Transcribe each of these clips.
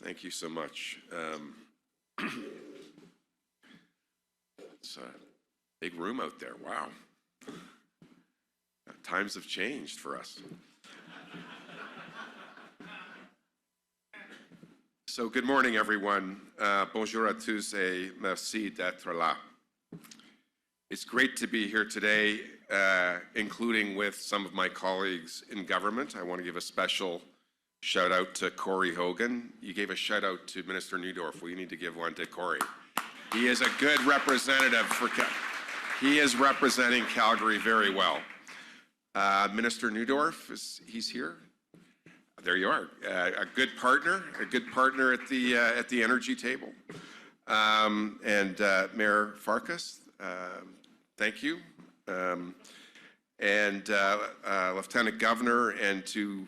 Thank you so much. It's a big room out there. Wow. Times have changed for us. So good morning, everyone. Bonjour à tous et merci d'être là. It's great to be here today, including with some of my colleagues in government. I want to give a special shout out to Corey Hogan. You gave a shout out to Minister Neudorf. Well, you need to give one to Corey. He is a good representative for he is representing Calgary very well. Minister Neudorf, he's here. There you are. A good partner at the energy table. And Mayor Farkas, thank you. And Lieutenant Governor, and to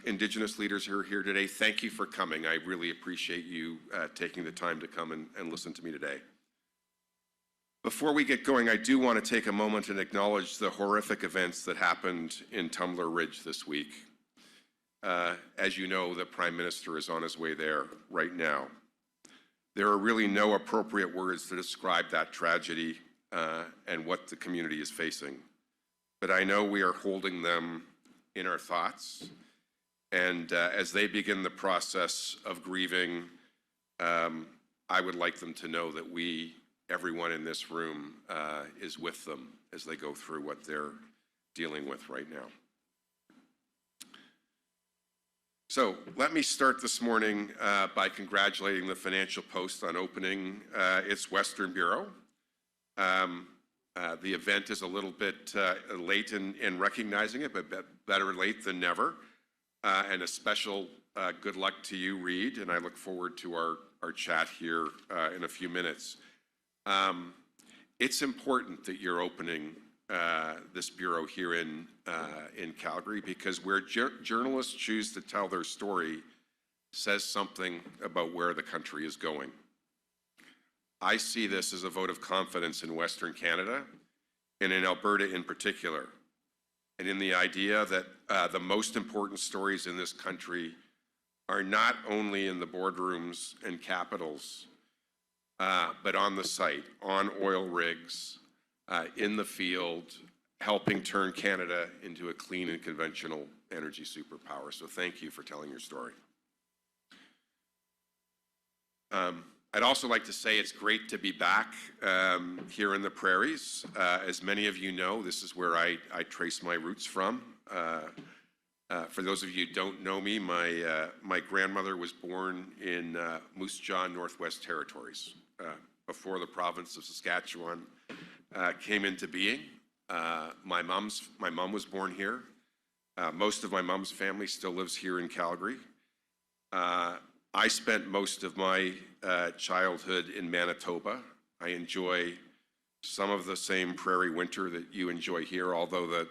Indigenous leaders who are here today, thank you for coming. I really appreciate you taking the time to come and listen to me today. Before we get going, I do want to take a moment and acknowledge the horrific events that happened in Tumbler Ridge this week. As you know, the Prime Minister is on his way there right now. There are really no appropriate words to describe that tragedy and what the community is facing. But I know we are holding them in our thoughts. And as they begin the process of grieving, I would like them to know that everyone in this room, is with them as they go through what they're dealing with right now. So let me start this morning by congratulating the Financial Post on opening its Western Bureau. The event is a little bit late in recognizing it, but better late than never. And a special good luck to you, Reid, and I look forward to our chat here in a few minutes. It's important that you're opening this bureau here in Calgary, because where journalists choose to tell their story says something about where the country is going. I see this as a vote of confidence in Western Canada, and in Alberta in particular, and in the idea that the most important stories in this country are not only in the boardrooms and capitals, but on the site, on oil rigs, in the field, helping turn Canada into a clean and conventional energy superpower. So thank you for telling your story. I'd also like to say it's great to be back here in the prairies. As many of you know, this is where I trace my roots from. For those of you who don't know me, my grandmother was born in Moose Jaw, Northwest Territories, before the province of Saskatchewan came into being. My mom was born here. Most of my mom's family still lives here in Calgary. I spent most of my childhood in Manitoba. I enjoy some of the same prairie winter that you enjoy here, although the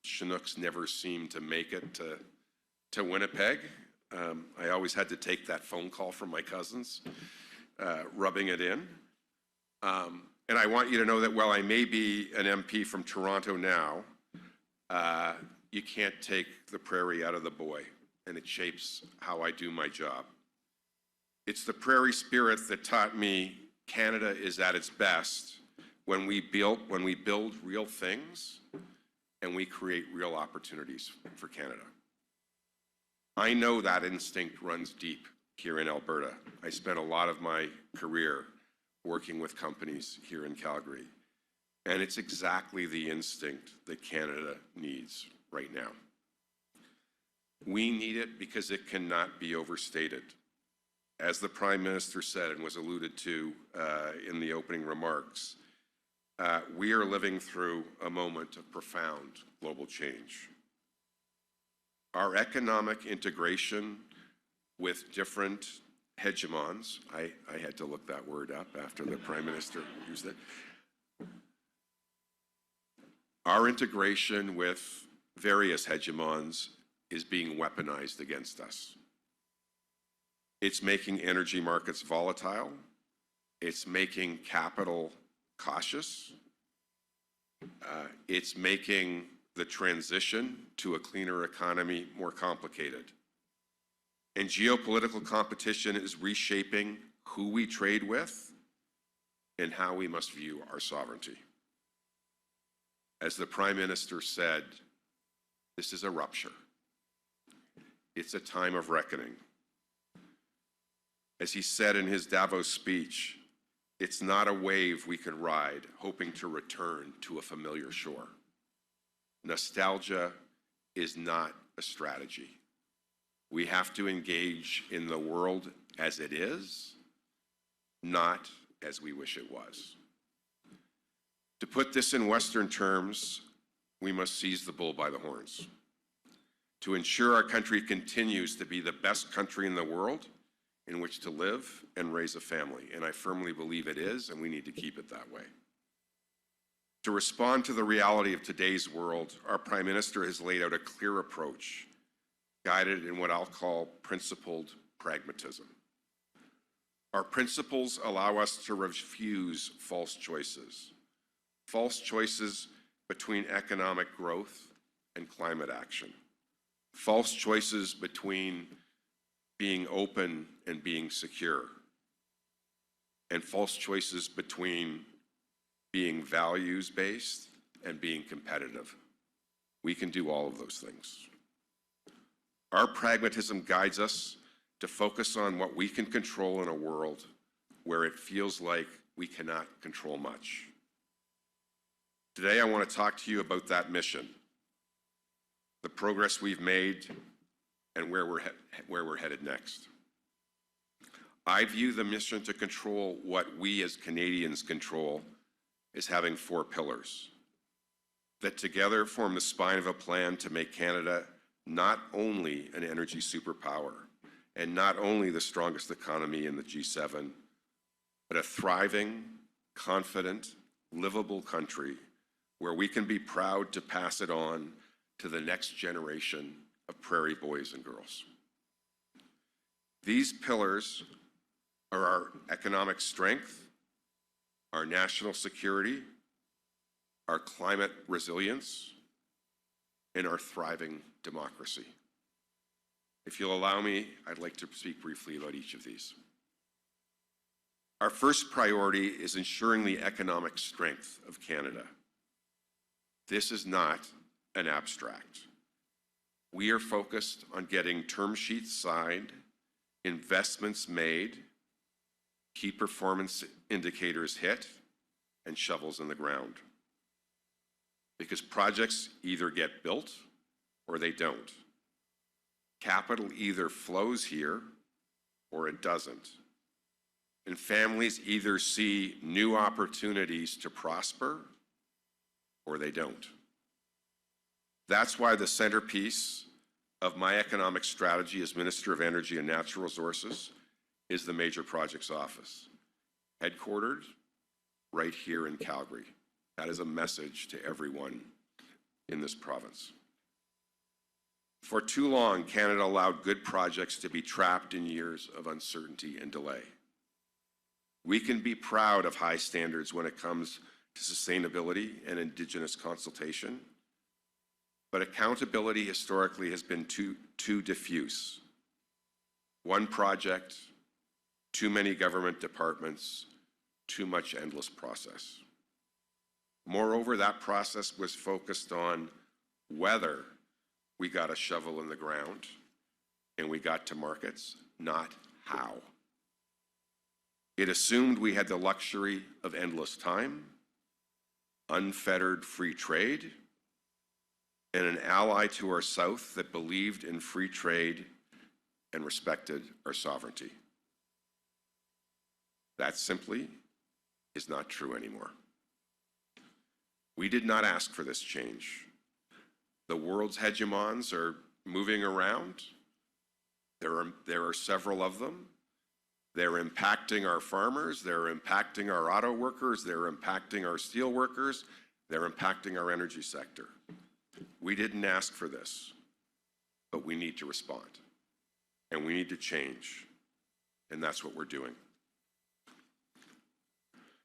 Chinooks never seem to make it to Winnipeg. I always had to take that phone call from my cousins, rubbing it in. And I want you to know that while I may be an MP from Toronto now, you can't take the prairie out of the boy, and it shapes how I do my job. It's the prairie spirit that taught me Canada is at its best when we build real things and we create real opportunities for Canada. I know that instinct runs deep here in Alberta. I spent a lot of my career working with companies here in Calgary, and it's exactly the instinct that Canada needs right now. We need it because it cannot be overstated. As the Prime Minister said and was alluded to in the opening remarks, we are living through a moment of profound global change. Our economic integration with different hegemons, I had to look that word up after the Prime Minister used it. Our integration with various hegemons is being weaponized against us. It's making energy markets volatile. It's making capital cautious. It's making the transition to a cleaner economy more complicated. And geopolitical competition is reshaping who we trade with and how we must view our sovereignty. As the Prime Minister said, this is a rupture. It's a time of reckoning. As he said in his Davos speech, it's not a wave we can ride hoping to return to a familiar shore. Nostalgia is not a strategy. We have to engage in the world as it is, not as we wish it was. To put this in Western terms, we must seize the bull by the horns. To ensure our country continues to be the best country in the world in which to live and raise a family, and I firmly believe it is, and we need to keep it that way. To respond to the reality of today's world, our Prime Minister has laid out a clear approach, guided in what I'll call principled pragmatism. Our principles allow us to refuse false choices between economic growth and climate action, false choices between being open and being secure, and false choices between being values-based and being competitive. We can do all of those things. Our pragmatism guides us to focus on what we can control in a world where it feels like we cannot control much. Today, I want to talk to you about that mission, the progress we've made, and where we're headed next. I view the mission to control what we as Canadians control as having 4 pillars that together form the spine of a plan to make Canada not only an energy superpower and not only the strongest economy in the G7, but a thriving, confident, livable country where we can be proud to pass it on to the next generation of prairie boys and girls. These pillars are our economic strength, our national security, our climate resilience, and our thriving democracy. If you'll allow me, I'd like to speak briefly about each of these. Our first priority is ensuring the economic strength of Canada. This is not an abstract. We are focused on getting term sheets signed, investments made, key performance indicators hit, and shovels in the ground. Because projects either get built or they don't. Capital either flows here or it doesn't. And families either see new opportunities to prosper or they don't. That's why the centerpiece of my economic strategy as Minister of Energy and Natural Resources is the Major Projects Office, headquartered right here in Calgary. That is a message to everyone in this province. For too long, Canada allowed good projects to be trapped in years of uncertainty and delay. We can be proud of high standards when it comes to sustainability and Indigenous consultation, but accountability historically has been too diffuse. One project, too many government departments, too much endless process. Moreover, that process was focused on whether we got a shovel in the ground and we got to markets, not how. It assumed we had the luxury of endless time, unfettered free trade, and an ally to our south that believed in free trade and respected our sovereignty. That simply is not true anymore. We did not ask for this change. The world's hegemons are moving around. There are several of them. They're impacting our farmers, they're impacting our auto workers, they're impacting our steel workers, they're impacting our energy sector. We didn't ask for this, but we need to respond. And we need to change. And that's what we're doing.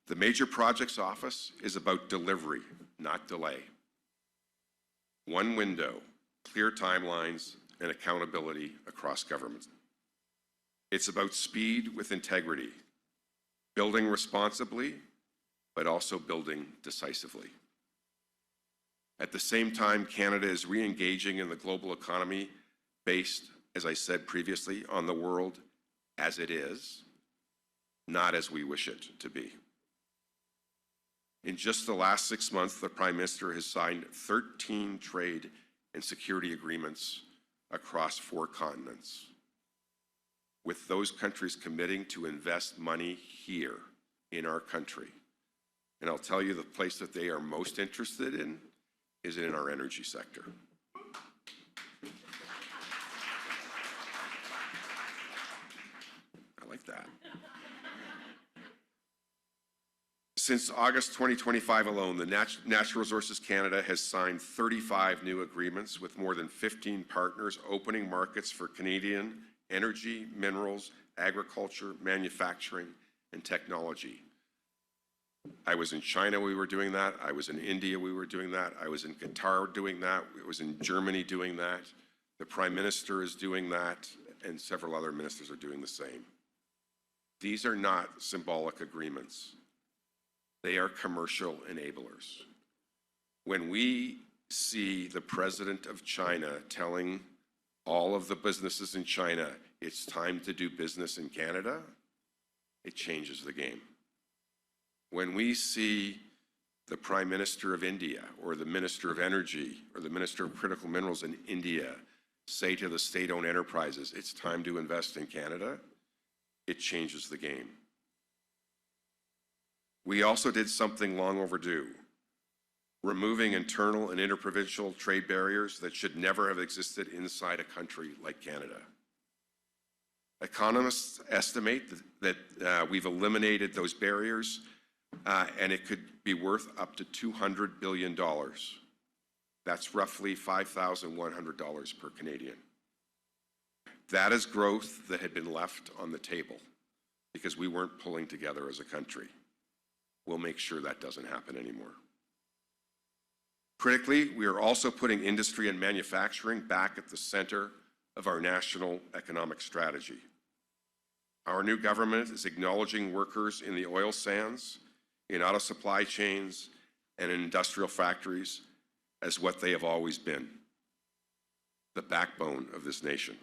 The Major Projects Office is about delivery, not delay. One window, clear timelines, and accountability across government. It's about speed with integrity, building responsibly, but also building decisively. At the same time, Canada is re-engaging in the global economy based, as I said previously, on the world as it is, not as we wish it to be. In just the last 6 months, the Prime Minister has signed 13 trade and security agreements across 4 continents, with those countries committing to invest money here in our country. And I'll tell you, the place that they are most interested in is in our energy sector. I like that. Since August 2025 alone, the Natural Resources Canada has signed 35 new agreements with more than 15 partners, opening markets for Canadian energy, minerals, agriculture, manufacturing, and technology. I was in China, we were doing that. I was in India, we were doing that. I was in Qatar doing that. I was in Germany doing that. The Prime Minister is doing that, and several other ministers are doing the same. These are not symbolic agreements. They are commercial enablers. When we see the President of China telling all of the businesses in China, it's time to do business in Canada, it changes the game. When we see the Prime Minister of India or the Minister of Energy or the Minister of Critical Minerals in India say to the state-owned enterprises, it's time to invest in Canada, it changes the game. We also did something long overdue, removing internal and interprovincial trade barriers that should never have existed inside a country like Canada. Economists estimate that we've eliminated those barriers, and it could be worth up to $200 billion. That's roughly $5,100 per Canadian. That is growth that had been left on the table because we weren't pulling together as a country. We'll make sure that doesn't happen anymore. Critically, we are also putting industry and manufacturing back at the center of our national economic strategy. Our new government is acknowledging workers in the oil sands, in auto supply chains, and in industrial factories as what they have always been, the backbone of this nation.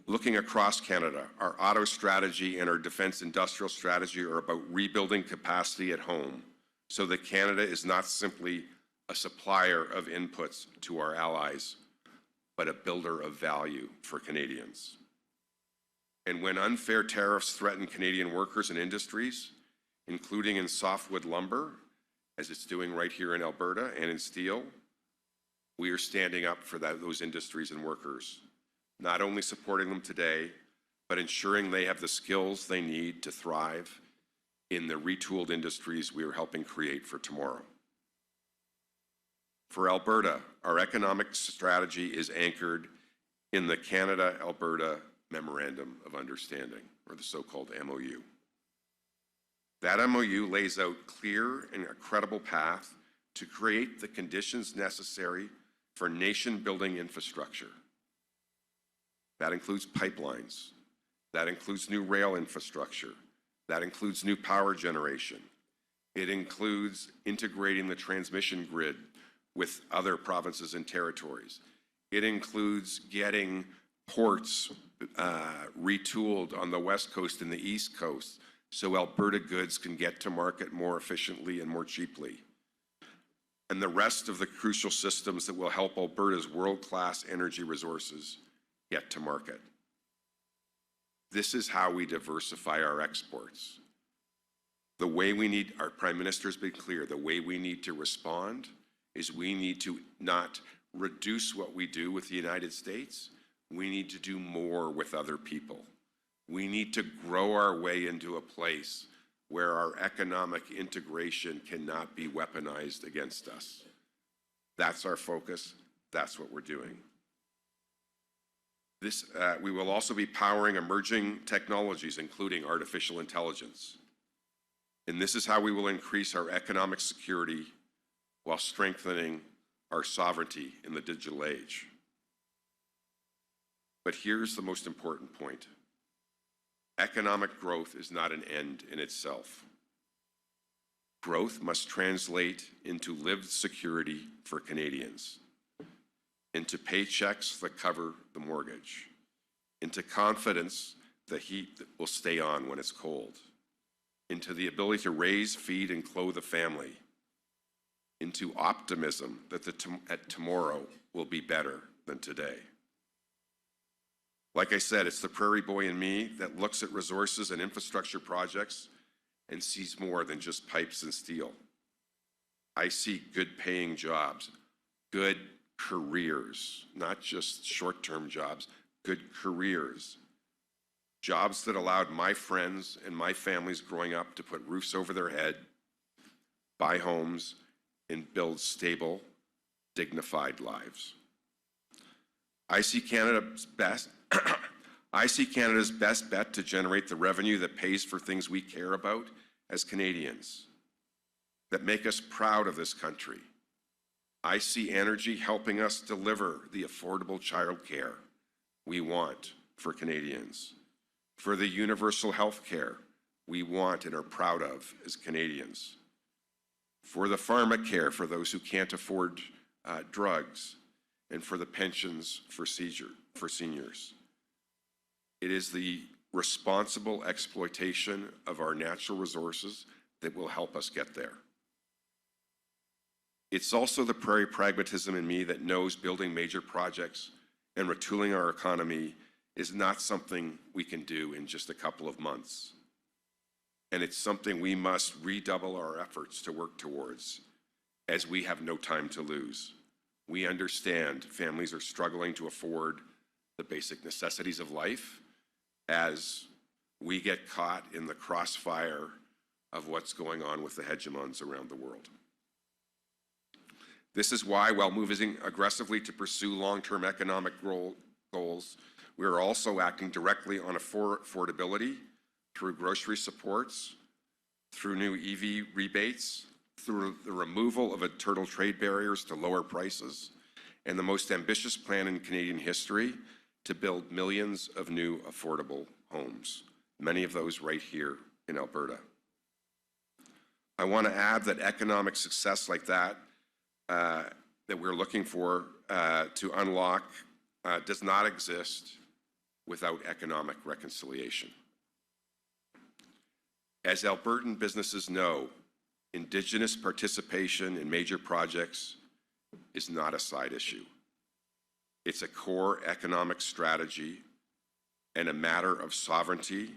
Looking across Canada, our auto strategy and our defense industrial strategy are about rebuilding capacity at home so that Canada is not simply a supplier of inputs to our allies, but a builder of value for Canadians. And when unfair tariffs threaten Canadian workers and industries, including in softwood lumber, as it's doing right here in Alberta, and in steel, we are standing up for those industries and workers, not only supporting them today, but ensuring they have the skills they need to thrive in the retooled industries we are helping create for tomorrow. For Alberta, our economic strategy is anchored in the Canada-Alberta Memorandum of Understanding, or the so-called MOU. That MOU lays out clear and a credible path to create the conditions necessary for nation-building infrastructure. That includes pipelines. That includes new rail infrastructure. That includes new power generation. It includes integrating the transmission grid with other provinces and territories. It includes getting ports retooled on the West Coast and the East Coast so Alberta goods can get to market more efficiently and more cheaply. And the rest of the crucial systems that will help Alberta's world-class energy resources get to market. This is how we diversify our exports. The way we need, our Prime Minister has been clear, the way we need to respond is we need to not reduce what we do with the United States. We need to do more with other people. We need to grow our way into a place where our economic integration cannot be weaponized against us. That's our focus. That's what we're doing. We will also be powering emerging technologies, including artificial intelligence. And this is how we will increase our economic security while strengthening our sovereignty in the digital age. But here's the most important point. Economic growth is not an end in itself. Growth must translate into lived security for Canadians, into paychecks that cover the mortgage, into confidence the heat will stay on when it's cold, into the ability to raise, feed, and clothe a family, into optimism that tomorrow will be better than today. Like I said, it's the prairie boy in me that looks at resources and infrastructure projects and sees more than just pipes and steel. I see good paying jobs, good careers, not just short-term jobs, good careers. Jobs that allowed my friends and my families growing up to put roofs over their head, buy homes, and build stable, dignified lives. I see Canada's best bet to generate the revenue that pays for things we care about as Canadians, that make us proud of this country. I see energy helping us deliver the affordable childcare we want for Canadians, for the universal health care we want and are proud of as Canadians, for the pharma care for those who can't afford drugs, and for the pensions for seniors. It is the responsible exploitation of our natural resources that will help us get there. It's also the prairie pragmatism in me that knows building major projects and retooling our economy is not something we can do in just a couple of months. And it's something we must redouble our efforts to work towards, as we have no time to lose. We understand families are struggling to afford the basic necessities of life as we get caught in the crossfire of what's going on with the hegemons around the world. This is why, while moving aggressively to pursue long-term economic goals, we are also acting directly on affordability through grocery supports, through new EV rebates, through the removal of internal trade barriers to lower prices, and the most ambitious plan in Canadian history to build millions of new affordable homes, many of those right here in Alberta. I want to add that economic success like that that we're looking for to unlock does not exist without economic reconciliation. As Albertan businesses know, Indigenous participation in major projects is not a side issue. It's a core economic strategy and a matter of sovereignty,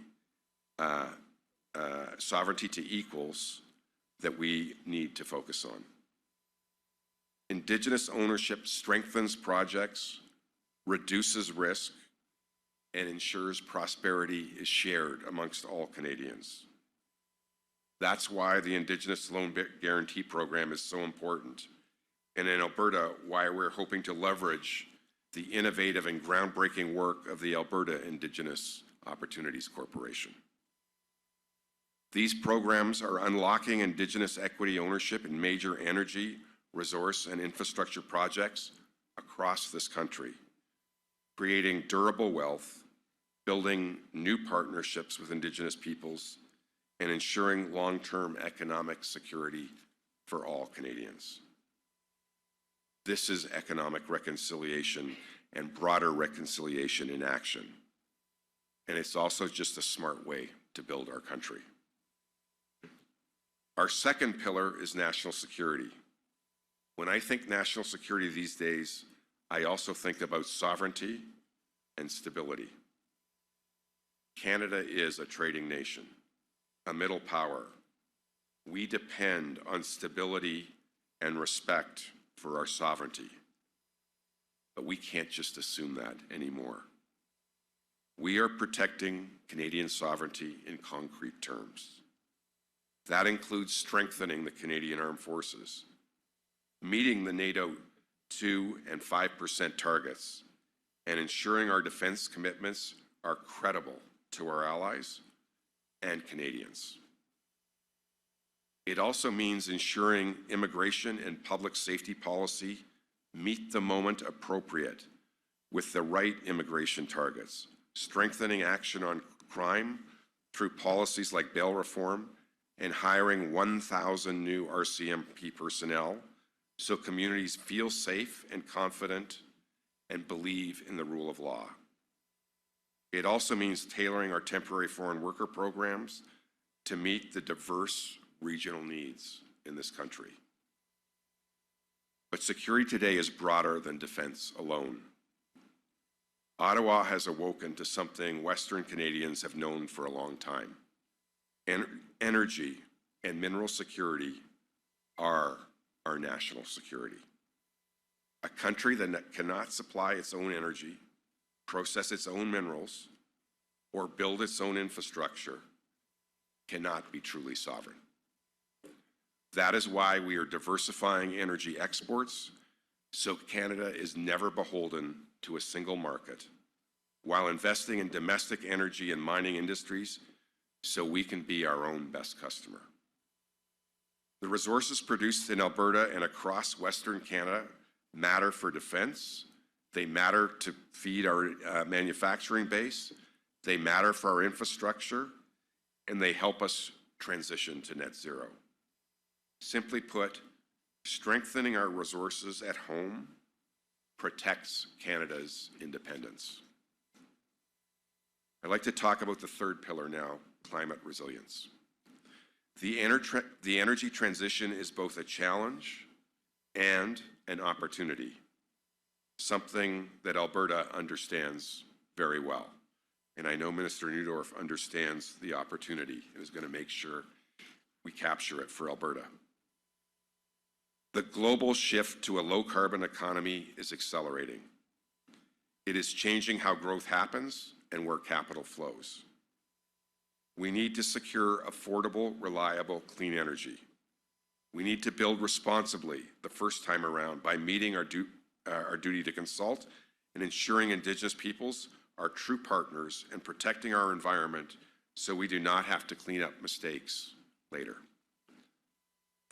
sovereignty to equals that we need to focus on. Indigenous ownership strengthens projects, reduces risk, and ensures prosperity is shared amongst all Canadians. That's why the Indigenous Loan Guarantee Program is so important, and in Alberta, why we're hoping to leverage the innovative and groundbreaking work of the Alberta Indigenous Opportunities Corporation. These programs are unlocking Indigenous equity ownership in major energy, resource, and infrastructure projects across this country, creating durable wealth, building new partnerships with Indigenous peoples, and ensuring long-term economic security for all Canadians. This is economic reconciliation and broader reconciliation in action. And it's also just a smart way to build our country. Our second pillar is national security. When I think national security these days, I also think about sovereignty and stability. Canada is a trading nation, a middle power. We depend on stability and respect for our sovereignty. But we can't just assume that anymore. We are protecting Canadian sovereignty in concrete terms. That includes strengthening the Canadian Armed Forces, meeting the NATO 2% and 5% targets, and ensuring our defense commitments are credible to our allies and Canadians. It also means ensuring immigration and public safety policy meet the moment appropriate with the right immigration targets, strengthening action on crime through policies like bail reform, and hiring 1,000 new RCMP personnel so communities feel safe and confident and believe in the rule of law. It also means tailoring our temporary foreign worker programs to meet the diverse regional needs in this country. But security today is broader than defense alone. Ottawa has awoken to something Western Canadians have known for a long time. Energy and mineral security are our national security. A country that cannot supply its own energy, process its own minerals, or build its own infrastructure cannot be truly sovereign. That is why we are diversifying energy exports so Canada is never beholden to a single market, while investing in domestic energy and mining industries so we can be our own best customer. The resources produced in Alberta and across Western Canada matter for defense. They matter to feed our manufacturing base. They matter for our infrastructure, and they help us transition to net zero. Simply put, strengthening our resources at home protects Canada's independence. I'd like to talk about the third pillar now, climate resilience. The energy transition is both a challenge and an opportunity, something that Alberta understands very well. And I know Minister Neudorf understands the opportunity and is going to make sure we capture it for Alberta. The global shift to a low-carbon economy is accelerating. It is changing how growth happens and where capital flows. We need to secure affordable, reliable, clean energy. We need to build responsibly the first time around by meeting our duty to consult and ensuring Indigenous peoples are true partners and protecting our environment so we do not have to clean up mistakes later.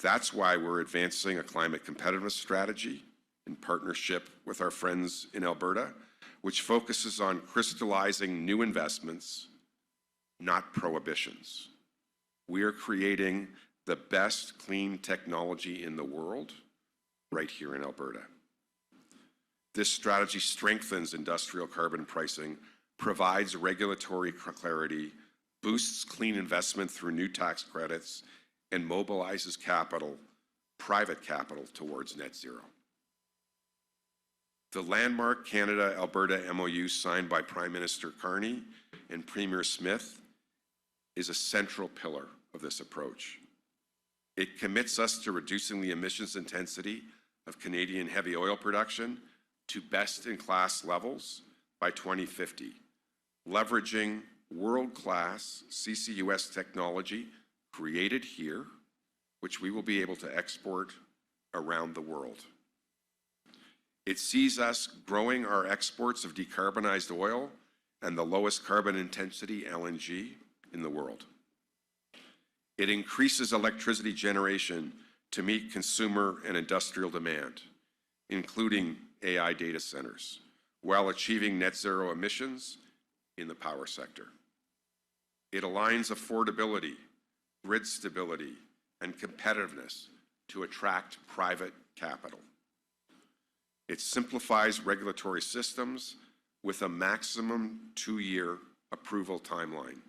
That's why we're advancing a climate competitiveness strategy in partnership with our friends in Alberta, which focuses on crystallizing new investments, not prohibitions. We are creating the best clean technology in the world right here in Alberta. This strategy strengthens industrial carbon pricing, provides regulatory clarity, boosts clean investment through new tax credits, and mobilizes capital, private capital, towards net zero. The landmark Canada-Alberta MOU signed by Prime Minister Carney and Premier Smith is a central pillar of this approach. It commits us to reducing the emissions intensity of Canadian heavy oil production to best-in-class levels by 2050, leveraging world-class CCUS technology created here, which we will be able to export around the world. It sees us growing our exports of decarbonized oil and the lowest carbon intensity LNG in the world. It increases electricity generation to meet consumer and industrial demand, including AI data centers, while achieving net zero emissions in the power sector. It aligns affordability, grid stability, and competitiveness to attract private capital. It simplifies regulatory systems with a maximum 2-year approval timeline.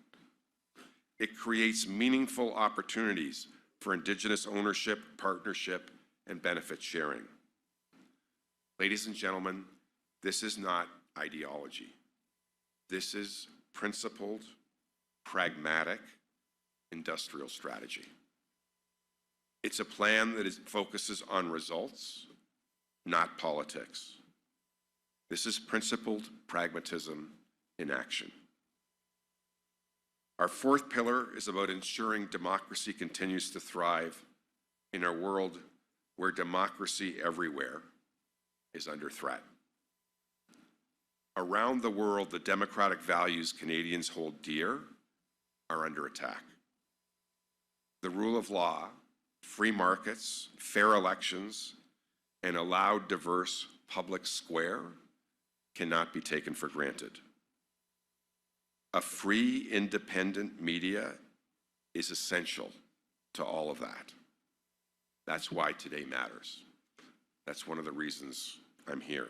It creates meaningful opportunities for Indigenous ownership, partnership, and benefit sharing. Ladies and gentlemen, this is not ideology. This is principled, pragmatic, industrial strategy. It's a plan that focuses on results, not politics. This is principled pragmatism in action. Our fourth pillar is about ensuring democracy continues to thrive in a world where democracy everywhere is under threat. Around the world, the democratic values Canadians hold dear are under attack. The rule of law, free markets, fair elections, and allowed diverse public square cannot be taken for granted. A free, independent media is essential to all of that. That's why today matters. That's one of the reasons I'm here.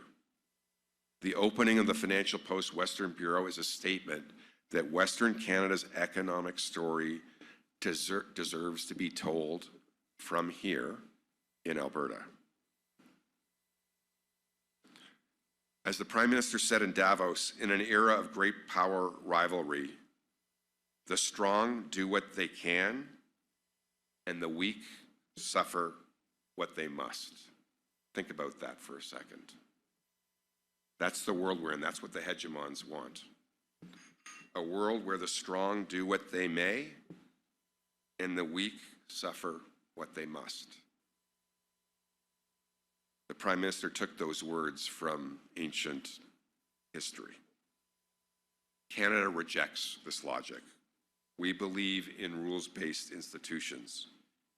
The opening of the Financial Post Western Bureau is a statement that Western Canada's economic story deserves to be told from here in Alberta. As the Prime Minister said in Davos, in an era of great power rivalry, the strong do what they can, and the weak suffer what they must. Think about that for a second. That's the world we're in. That's what the hegemons want. A world where the strong do what they may, and the weak suffer what they must. The Prime Minister took those words from ancient history. Canada rejects this logic. We believe in rules-based institutions,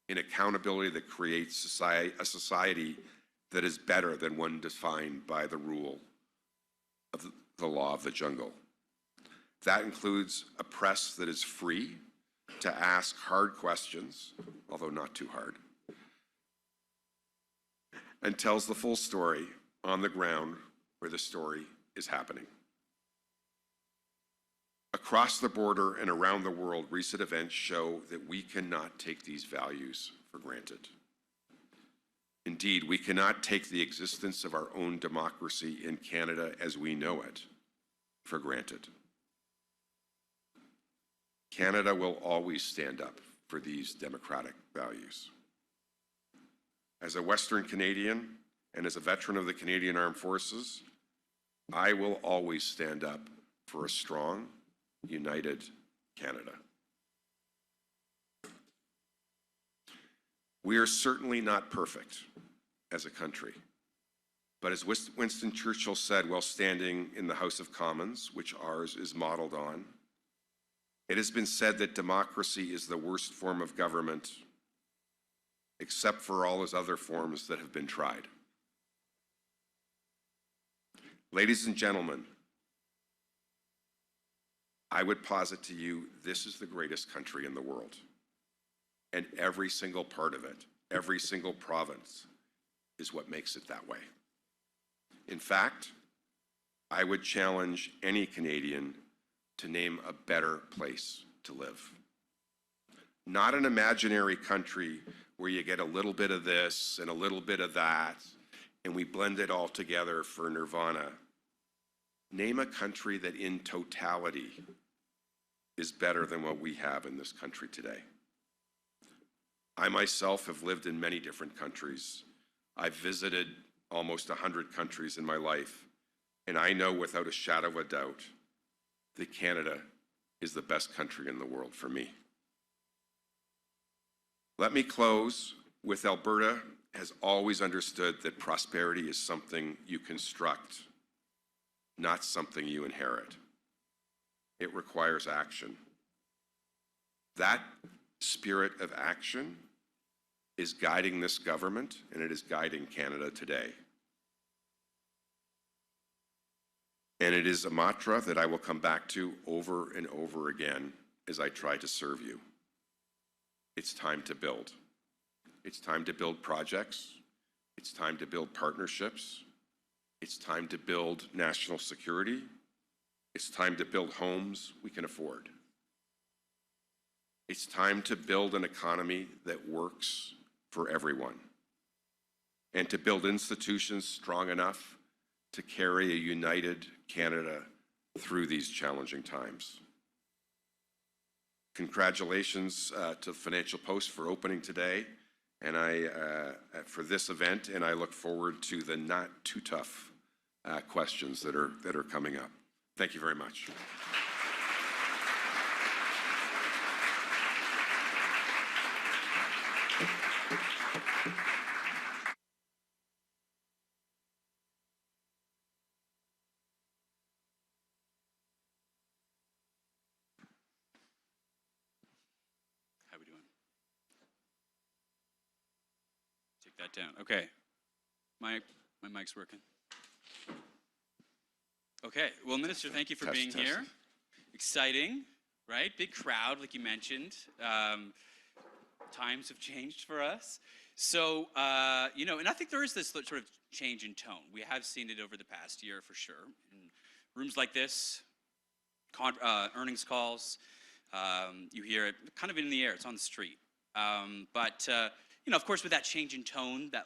in accountability that creates a society that is better than one defined by the rule of the law of the jungle. That includes a press that is free to ask hard questions, although not too hard, and tells the full story on the ground where the story is happening. Across the border and around the world, recent events show that we cannot take these values for granted. Indeed, we cannot take the existence of our own democracy in Canada as we know it for granted. Canada will always stand up for these democratic values. As a Western Canadian and as a veteran of the Canadian Armed Forces, I will always stand up for a strong, united Canada. We are certainly not perfect as a country, but as Winston Churchill said while standing in the House of Commons, which ours is modeled on, it has been said that democracy is the worst form of government except for all those other forms that have been tried. Ladies and gentlemen, I would posit to you, this is the greatest country in the world. And every single part of it, every single province, is what makes it that way. In fact, I would challenge any Canadian to name a better place to live. Not an imaginary country where you get a little bit of this and a little bit of that, and we blend it all together for nirvana. Name a country that in totality is better than what we have in this country today. I myself have lived in many different countries. I've visited almost 100 countries in my life, and I know without a shadow of a doubt that Canada is the best country in the world for me. Let me close with Alberta has always understood that prosperity is something you construct, not something you inherit. It requires action. That spirit of action is guiding this government, and it is guiding Canada today. And it is a mantra that I will come back to over and over again as I try to serve you. It's time to build. It's time to build projects. It's time to build partnerships. It's time to build national security. It's time to build homes we can afford. It's time to build an economy that works for everyone, and to build institutions strong enough to carry a united Canada through these challenging times. Congratulations to the Financial Post for opening today, and for this event, and I look forward to the not too tough questions that are coming up. Thank you very much. How we doing? Take that down. Okay. My mic's working. Okay. Well, Minister, thank you for being here. Exciting, right? Big crowd, like you mentioned. Times have changed for us. So, and I think there is this sort of change in tone. We have seen it over the past year for sure. In rooms like this, earnings calls, you hear it kind of in the air. It's on the street. But of course, with that change in tone, that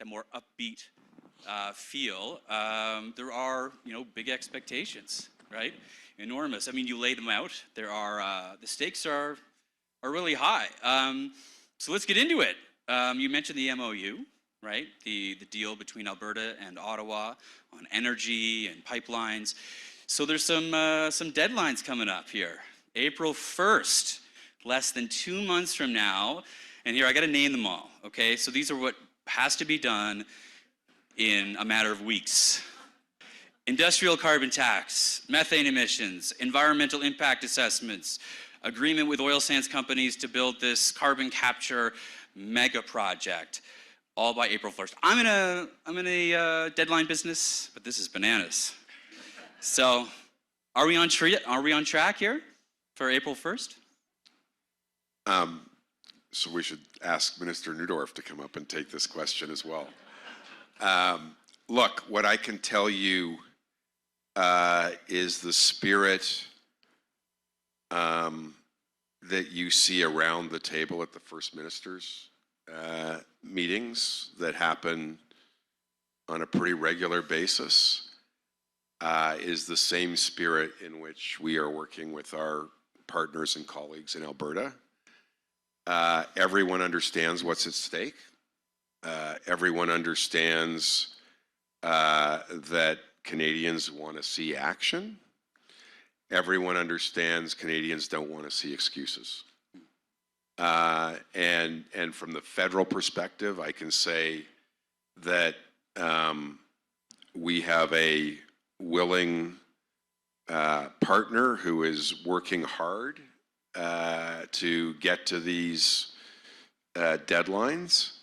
more upbeat feel, there are, big expectations, right? Enormous. I mean, you lay them out. There are, the stakes are really high. So let's get into it. You mentioned the MOU, right? The deal between Alberta and Ottawa on energy and pipelines. So there's some deadlines coming up here. April 1st, less than 2 months from now. And here, I got to name them all, okay? So these are what has to be done in a matter of weeks. Industrial carbon tax, methane emissions, environmental impact assessments, agreement with oil sands companies to build this carbon capture mega project, all by April 1st. I'm in a deadline business, but this is bananas. So, are we on track here for April 1st? So we should ask Minister Neudorf to come up and take this question as well. Look, what I can tell you is the spirit that you see around the table at the First Minister's meetings that happen on a pretty regular basis is the same spirit in which we are working with our partners and colleagues in Alberta. Everyone understands what's at stake. Everyone understands that Canadians want to see action. Everyone understands Canadians don't want to see excuses. And from the federal perspective, I can say that we have a willing partner who is working hard to get to these deadlines.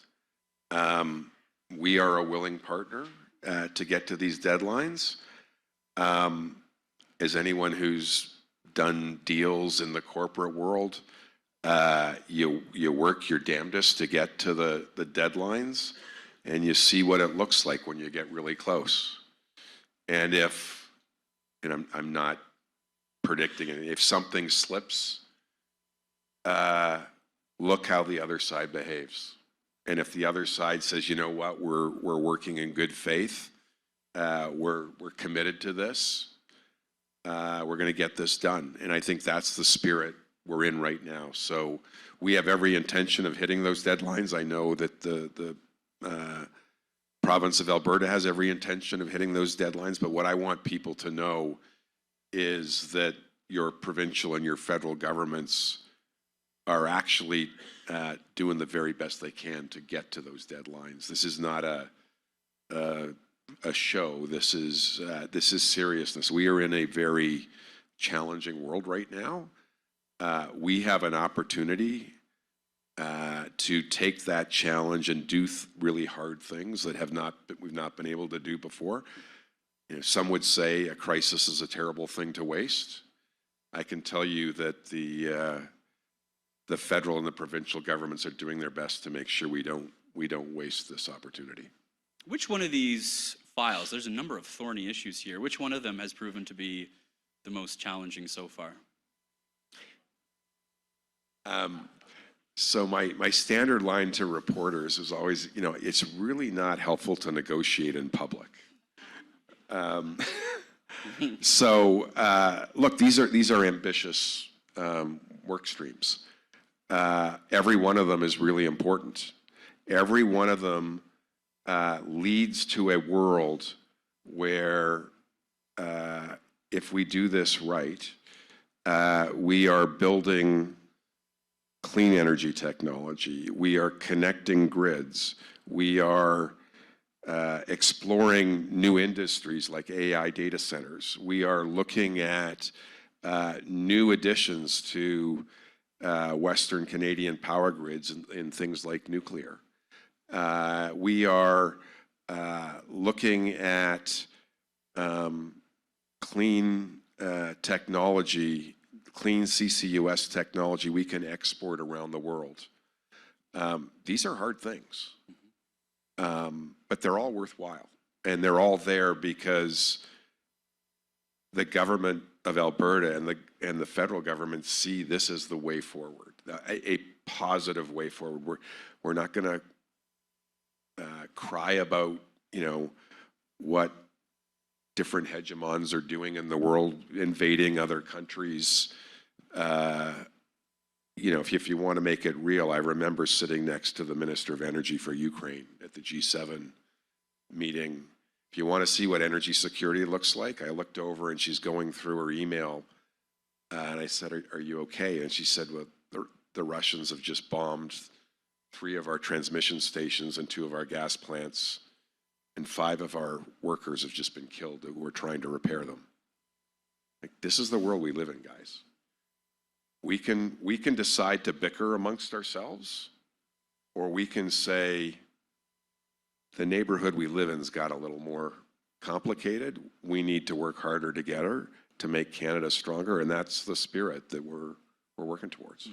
We are a willing partner to get to these deadlines. As anyone who's done deals in the corporate world, you work your damnedest to get to the deadlines, and you see what it looks like when you get really close. And I'm not predicting it, if something slips, look how the other side behaves. And if the other side says, you know what, we're working in good faith, we're committed to this, we're going to get this done. And I think that's the spirit we're in right now. So we have every intention of hitting those deadlines. I know that the province of Alberta has every intention of hitting those deadlines. But what I want people to know is that your provincial and your federal governments are actually doing the very best they can to get to those deadlines. This is not a show. This is seriousness. We are in a very challenging world right now. We have an opportunity to take that challenge and do really hard things that we've not been able to do before. Some would say a crisis is a terrible thing to waste. I can tell you that the federal and the provincial governments are doing their best to make sure we don't waste this opportunity. Which one of these files, there's a number of thorny issues here, which one of them has proven to be the most challenging so far? So my standard line to reporters is always, it's really not helpful to negotiate in public. So look, these are ambitious work streams. Every one of them is really important. Every one of them leads to a world where if we do this right, we are building clean energy technology. We are connecting grids. We are exploring new industries like AI data centers. We are looking at new additions to Western Canadian power grids in things like nuclear. We are looking at clean technology, clean CCUS technology we can export around the world. These are hard things, but they're all worthwhile. And they're all there because the government of Alberta and the federal government see this as the way forward, a positive way forward. We're not going to cry about, what different hegemons are doing in the world, invading other countries. If you want to make it real, I remember sitting next to the Minister of Energy for Ukraine at the G7 meeting. If you want to see what energy security looks like, I looked over and she's going through her email, and I said, are you okay? And she said, well, the Russians have just bombed 3 of our transmission stations and 2 of our gas plants, and 5 of our workers have just been killed who were trying to repair them. This is the world we live in, guys. We can decide to bicker amongst ourselves, or we can say, the neighborhood we live in's got a little more complicated. We need to work harder together to make Canada stronger, and that's the spirit that we're working towards.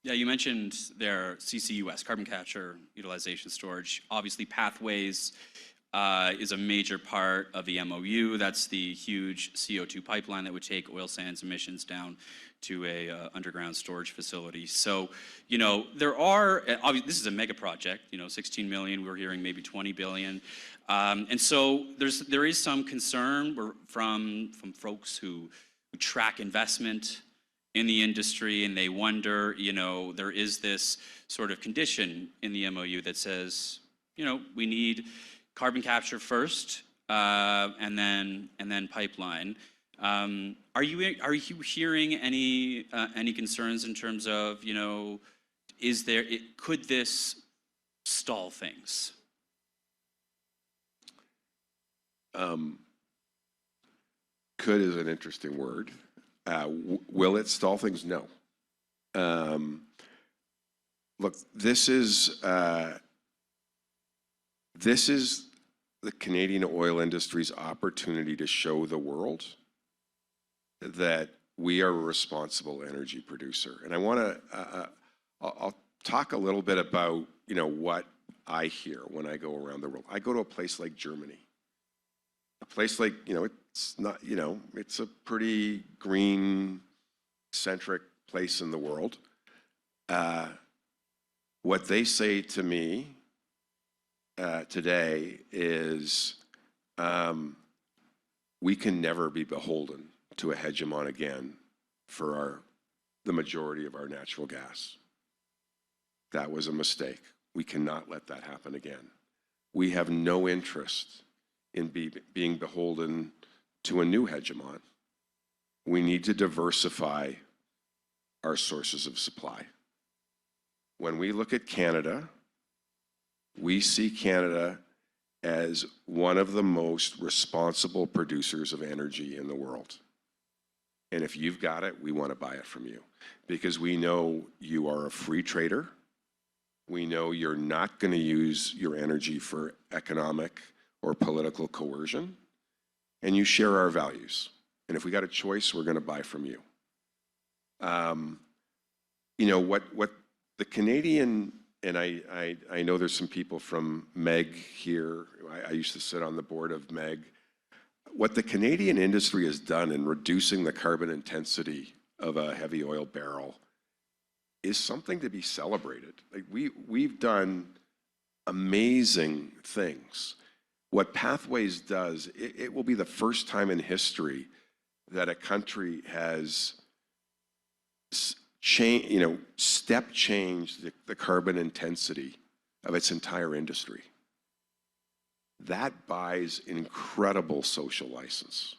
Yeah, you mentioned their CCUS, carbon capture, utilization, storage. Obviously, Pathways is a major part of the MOU. That's the huge CO2 pipeline that would take oil sands emissions down to a underground storage facility. So, there are, obviously, this is a mega project, 16 million, we're hearing maybe 20 billion. And so there is some concern from folks who track investment in the industry, and they wonder, there is this sort of condition in the MOU that says, we need carbon capture first, and then pipeline. Are you hearing any concerns in terms of, could this stall things? Could is an interesting word. Will it stall things? No. Look, this is the Canadian oil industry's opportunity to show the world that we are a responsible energy producer. And I want to, I'll talk a little bit about, what I hear when I go around the world. I go to a place like Germany. A place like, it's not, it's a pretty green-centric place in the world. What they say to me today is we can never be beholden to a hegemon again for the majority of our natural gas. That was a mistake. We cannot let that happen again. We have no interest in being beholden to a new hegemon. We need to diversify our sources of supply. When we look at Canada, we see Canada as one of the most responsible producers of energy in the world. And if you've got it, we want to buy it from you, because we know you are a free trader. We know you're not going to use your energy for economic or political coercion, and you share our values. And if we got a choice, we're going to buy from you. What the Canadian, and I know there's some people from MEG here. I used to sit on the board of MEG. What the Canadian industry has done in reducing the carbon intensity of a heavy oil barrel is something to be celebrated. Like we've done amazing things. What Pathways does, it will be the first time in history that a country has step changed the carbon intensity of its entire industry. That buys incredible social license.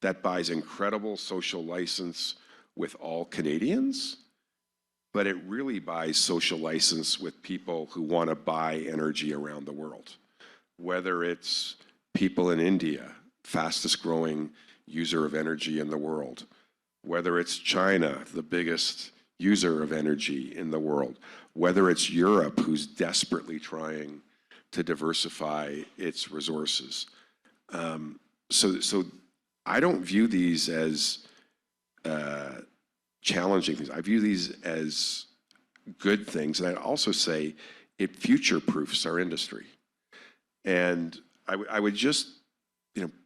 That buys incredible social license with all Canadians, but it really buys social license with people who want to buy energy around the world. Whether it's people in India, fastest growing user of energy in the world, whether it's China, the biggest user of energy in the world, whether it's Europe, who's desperately trying to diversify its resources. So I don't view these as challenging things. I view these as good things. And I'd also say it future-proofs our industry. And I would just,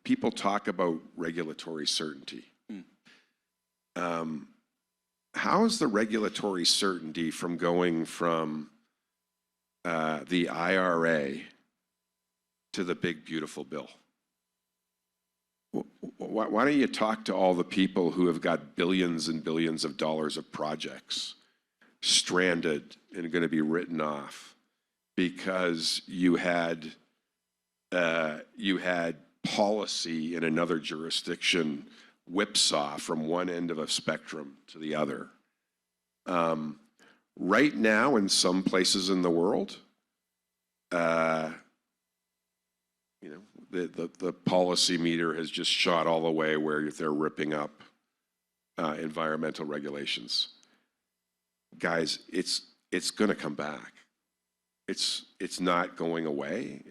people talk about regulatory certainty. How is the regulatory certainty from going from the IRA to the big, beautiful bill? Why don't you talk to all the people who have got billions and billions of dollars of projects stranded and going to be written off because you had policy in another jurisdiction whipsaw from one end of a spectrum to the other. Right now, in some places in the world, the policy meter has just shot all the way where they're ripping up environmental regulations. Guys, it's going to come back. It's not going away.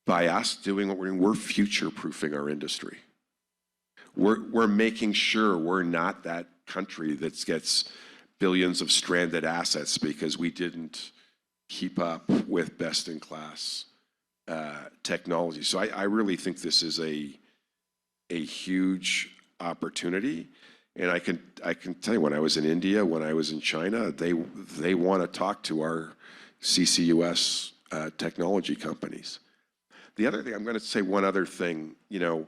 By us doing what we're doing, we're future-proofing our industry. We're making sure we're not that country that gets billions of stranded assets because we didn't keep up with best-in-class technology. So I really think this is a huge opportunity. And I can tell you, when I was in India, when I was in China, they want to talk to our CCUS technology companies. The other thing, I'm going to say one other thing, it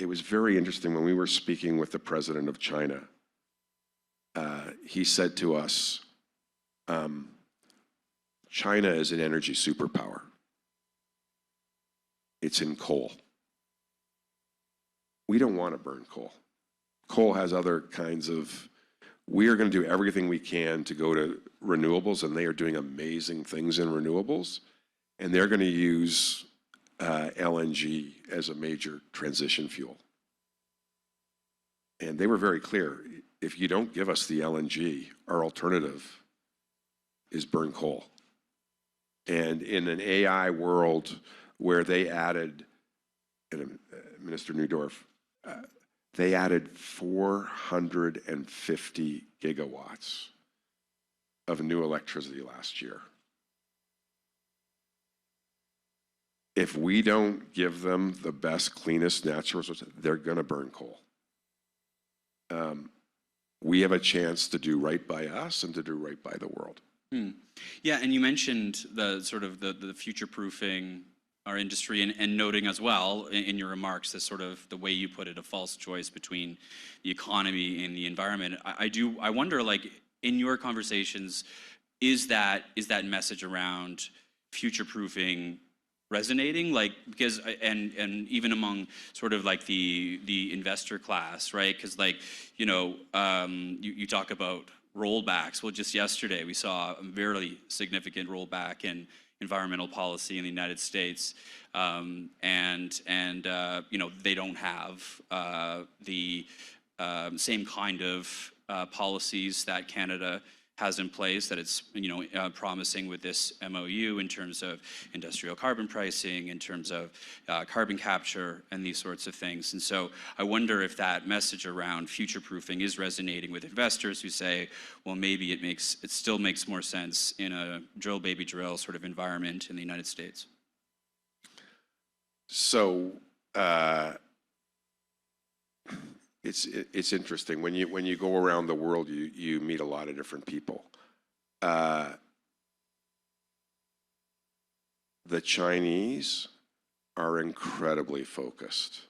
was very interesting when we were speaking with the president of China. He said to us, China is an energy superpower. It's in coal. We don't want to burn coal. Coal has other kinds of, we are going to do everything we can to go to renewables, and they are doing amazing things in renewables, and they're going to use LNG as a major transition fuel. And they were very clear, if you don't give us the LNG, our alternative is burn coal. And in an AI world where they added, Minister Neudorf, they added 450 gigawatts of new electricity last year. If we don't give them the best, cleanest natural resources, they're going to burn coal. We have a chance to do right by us and to do right by the world. Yeah, and you mentioned the sort of the future-proofing our industry and noting as well in your remarks the sort of the way you put it, a false choice between the economy and the environment. I wonder, like, in your conversations, is that message around future-proofing resonating, like, because and even among sort of like the investor class, right? Because you talk about rollbacks. Well, just yesterday we saw a very significant rollback in environmental policy in the United States, and they don't have the same kind of policies that Canada has in place, that it's promising with this MOU in terms of industrial carbon pricing, in terms of carbon capture and these sorts of things. And so I wonder if that message around future-proofing is resonating with investors who say, well, maybe it still makes more sense in a drill baby drill sort of environment in the United States. So it's interesting when you go around the world, you meet a lot of different people. The Chinese are incredibly focused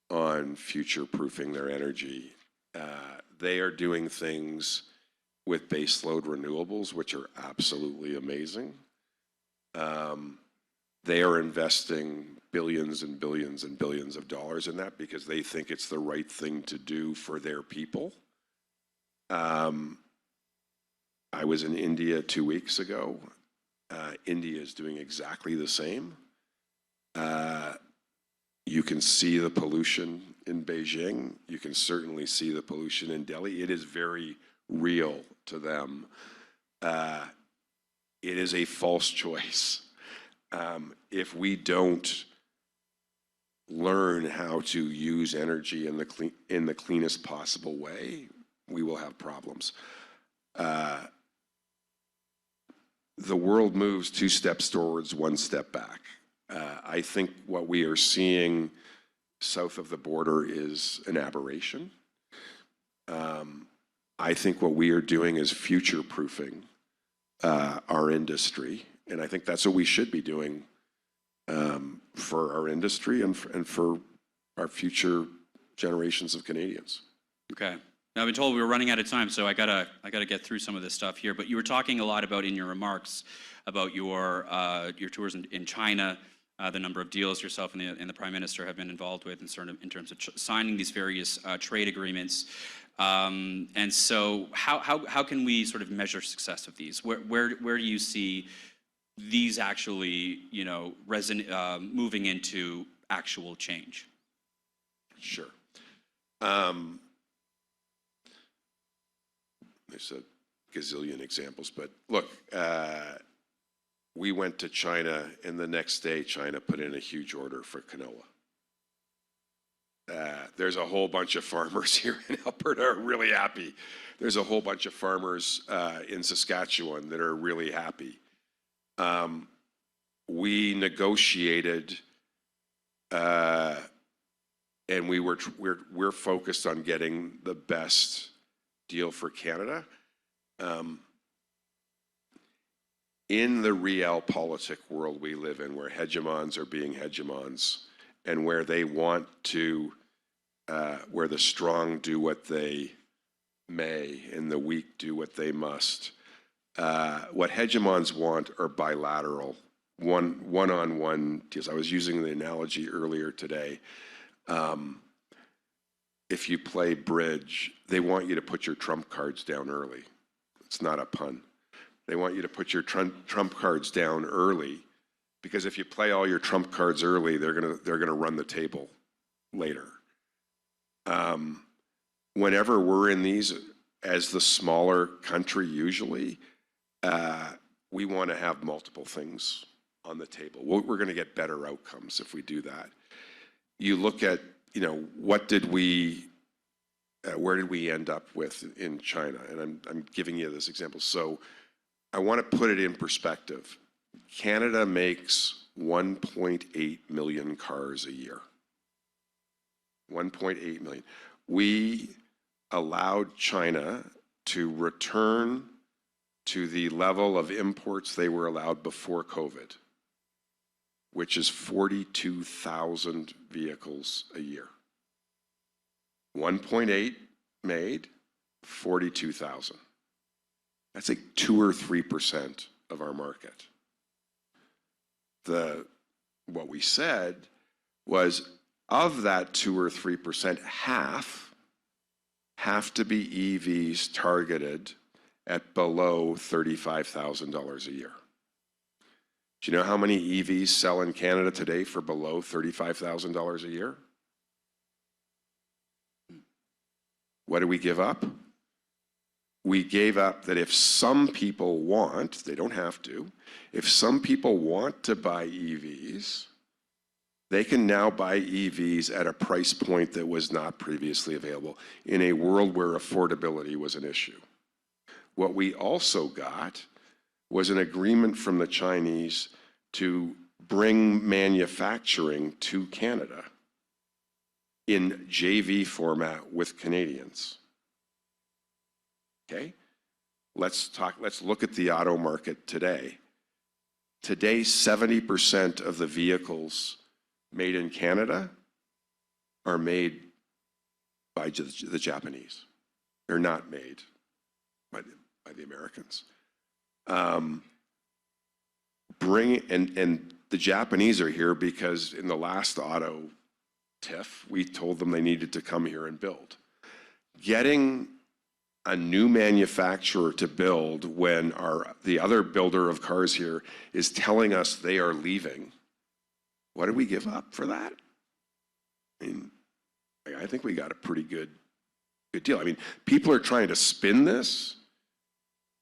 on future-proofing their energy. They are doing things with baseload renewables, which are absolutely amazing. They are investing billions and billions and billions of dollars in that because they think it's the right thing to do for their people. I was in India 2 weeks ago. India is doing exactly the same. You can see the pollution in Beijing. You can certainly see the pollution in Delhi. It is very real to them. It is a false choice. If we don't learn how to use energy in the cleanest possible way, we will have problems. The world moves 2 steps towards, 1 step back. I think what we are seeing south of the border is an aberration. I think what we are doing is future-proofing our industry, and I think that's what we should be doing for our industry and for our future generations of Canadians. Okay. Now, I've been told we were running out of time, so I gotta get through some of this stuff here. But you were talking a lot about in your remarks about your tours in China, the number of deals yourself and the Prime Minister have been involved with in terms of signing these various trade agreements. And so, how can we sort of measure success of these? Where do you see these actually, moving into actual change? Sure. There's a gazillion examples, but look, we went to China, and the next day, China put in a huge order for canola. There's a whole bunch of farmers here in Alberta are really happy. There's a whole bunch of farmers in Saskatchewan that are really happy. We negotiated, and we're focused on getting the best deal for Canada. In the realpolitik world we live in, where hegemons are being hegemons, and where they want to, where the strong do what they may and the weak do what they must. What hegemons want are bilateral, one-on-one deals. I was using the analogy earlier today. If you play bridge, they want you to put your trump cards down early. It's not a pun. They want you to put your trump cards down early, because if you play all your trump cards early, they're gonna run the table later. Whenever we're in these, as the smaller country usually, we want to have multiple things on the table. We're going to get better outcomes if we do that. You look at, what did we, where did we end up with in China? And I'm giving you this example. So I want to put it in perspective. Canada makes 1.8 million cars a year. 1.8 million. We allowed China to return to the level of imports they were allowed before COVID, which is 42,000 vehicles a year. 1.8 made, 42,000. That's like 2 or 3% of our market. What we said was, of that 2 or 3%, half have to be EVs targeted at below $35,000 a year. Do you know how many EVs sell in Canada today for below $35,000 a year? What did we give up? We gave up that if some people want, they don't have to, if some people want to buy EVs, they can now buy EVs at a price point that was not previously available in a world where affordability was an issue. What we also got was an agreement from the Chinese to bring manufacturing to Canada in JV format with Canadians. Okay? Let's look at the auto market today. Today, 70% of the vehicles made in Canada are made by the Japanese. They're not made by the Americans. And the Japanese are here because in the last auto TIF, we told them they needed to come here and build. Getting a new manufacturer to build when the other builder of cars here is telling us they are leaving. What did we give up for that? I mean, I think we got a pretty good deal. I mean, people are trying to spin this,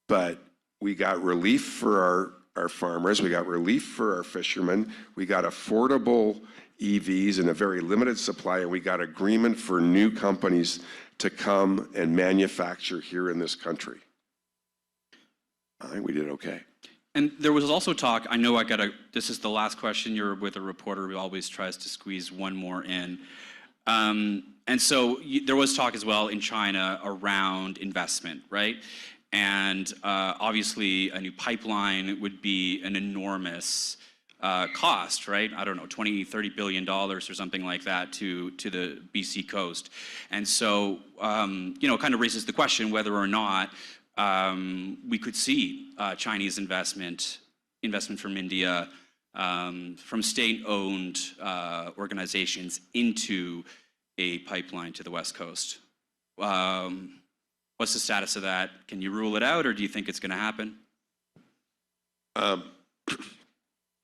but we got relief for our farmers. We got relief for our fishermen. We got affordable EVs in a very limited supply, and we got agreement for new companies to come and manufacture here in this country. I think we did okay. And there was also talk, I know this is the last question, you're with a reporter who always tries to squeeze one more in. And so there was talk as well in China around investment, right? And obviously a new pipeline would be an enormous cost, right? I don't know, $20-30 billion or something like that to the BC coast. And so, it kind of raises the question whether or not we could see Chinese investment from India, from state-owned organizations into a pipeline to the West Coast. What's the status of that? Can you rule it out, or do you think it's going to happen?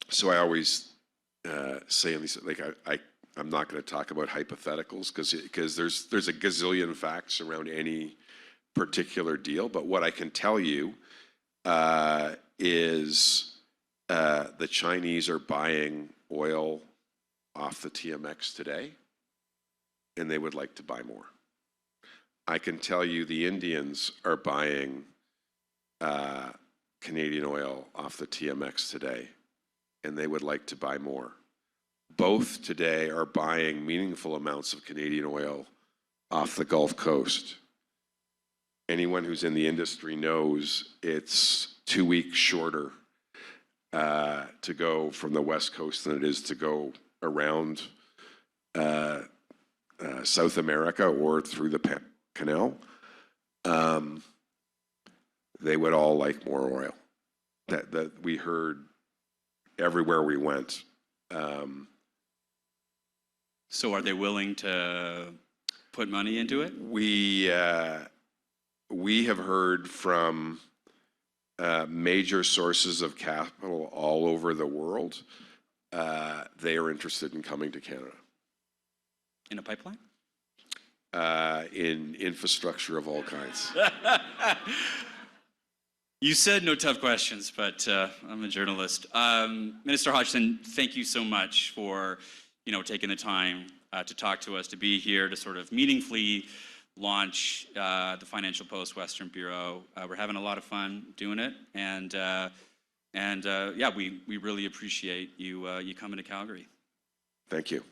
So I always say in these, like, I'm not going to talk about hypotheticals because there's a gazillion facts around any particular deal. But what I can tell you is the Chinese are buying oil off the TMX today, and they would like to buy more. I can tell you the Indians are buying Canadian oil off the TMX today, and they would like to buy more. Both today are buying meaningful amounts of Canadian oil off the Gulf Coast. Anyone who's in the industry knows it's 2 weeks shorter to go from the West Coast than it is to go around South America or through the canal. They would all like more oil. That we heard everywhere we went. So are they willing to put money into it? We have heard from major sources of capital all over the world. They are interested in coming to Canada. In a pipeline? In infrastructure of all kinds. You said no tough questions, but I'm a journalist. Minister Hodgson, thank you so much for taking the time to talk to us, to be here, to sort of meaningfully launch the Financial Post Western Bureau. We're having a lot of fun doing it, and yeah, we really appreciate you coming to Calgary. Thank you.